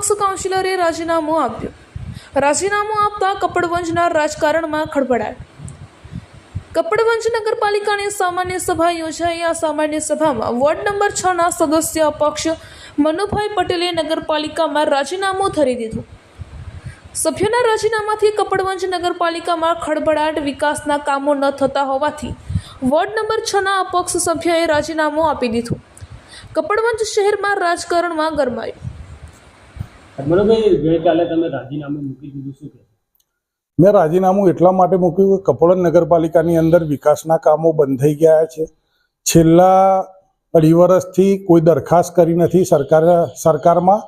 અપક્ષ કાઉન્સિલરે રાજીનામું આપ્યું. રાજીનામું આપતા કપડવંજના રાજકારણમાં ખળભળાટ. કપડવંજ નગરપાલિકાની સામાન્ય સભા યોજાઈ. આ સામાન્ય સભામાં વોર્ડ નંબર 6ના સદસ્ય અપક્ષ મનુભાઈ પટેલે નગરપાલિકામાં રાજીનામું ધરી દીધું. સભ્યોના રાજીનામાથી કપડવંજ નગરપાલિકામાં ખળભળાટ. વિકાસના કામો ન થતા હોવાથી વોર્ડ નંબર 6ના અપક્ષ સભ્યએ રાજીનામું આપી દીધું. કપડવંજ શહેરમાં રાજકારણમાં ગરમાયું. ગઈકાલે તમે રાજીનામું મૂકી દીધું, શું કે? મેં રાજીનામું એટલા માટે મૂક્યું કે કપડવંજ નગરપાલિકાની અંદર વિકાસના કામો બંધ થઈ ગયા છે. છેલ્લા 2.5 વર્ષથી કોઈ દરખાસ્ત કરી નથી સરકારમાં.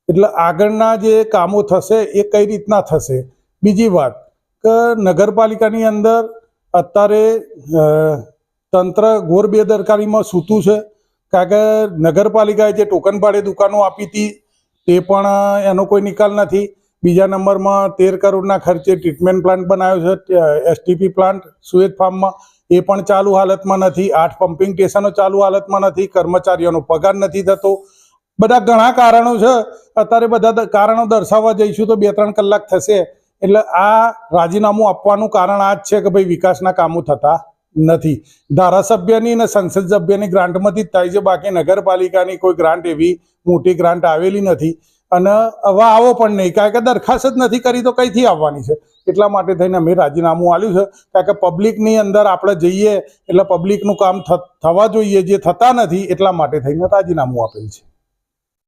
એટલે આગળના જે કામો થશે એ કઈ રીતના થશે. બીજી વાત કે નગરપાલિકાની અંદર અત્યારે તંત્ર ઘોર બેદરકારીમાં સૂતું છે. કારણ કે નગરપાલિકાએ જે ટોકન ભાડે દુકાનો આપી હતી તે પણ એનો કોઈ નિકાલ નથી. બીજા નંબરમાં 13 કરોડના ખર્ચે ટ્રીટમેન્ટ પ્લાન્ટ બનાવ્યો છે, STP પ્લાન્ટ સુએજ ફાર્મમાં, એ પણ ચાલુ હાલતમાં નથી. 8 પમ્પિંગ સ્ટેશનો ચાલુ હાલતમાં નથી. કર્મચારીઓનો પગાર નથી થતો. બધા ઘણા કારણો છે. અત્યારે બધા કારણો દર્શાવવા જઈશું તો 2-3 કલાક થશે. એટલે આ રાજીનામું આપવાનું કારણ આ જ છે કે ભાઈ વિકાસના કામો થતા નથી. ધારાસભ્યની અને સંસદ સભ્યની ગ્રાન્ટમાંથી જ થાય છે. બાકી નગરપાલિકાની કોઈ ગ્રાન્ટ એવી મોટી ગ્રાન્ટ આવેલી નથી અને હવે આવો પણ નહીં. કારણ કે દરખાસ્ત જ નથી કરી તો કઈથી આવવાની છે. એટલા માટે થઈને અમે રાજીનામું આપ્યું છે. કારણ કે પબ્લિકની અંદર આપણે જઈએ એટલે પબ્લિકનું કામ થવા જોઈએ, જે થતા નથી. એટલા માટે થઈને રાજીનામું આપેલ છે.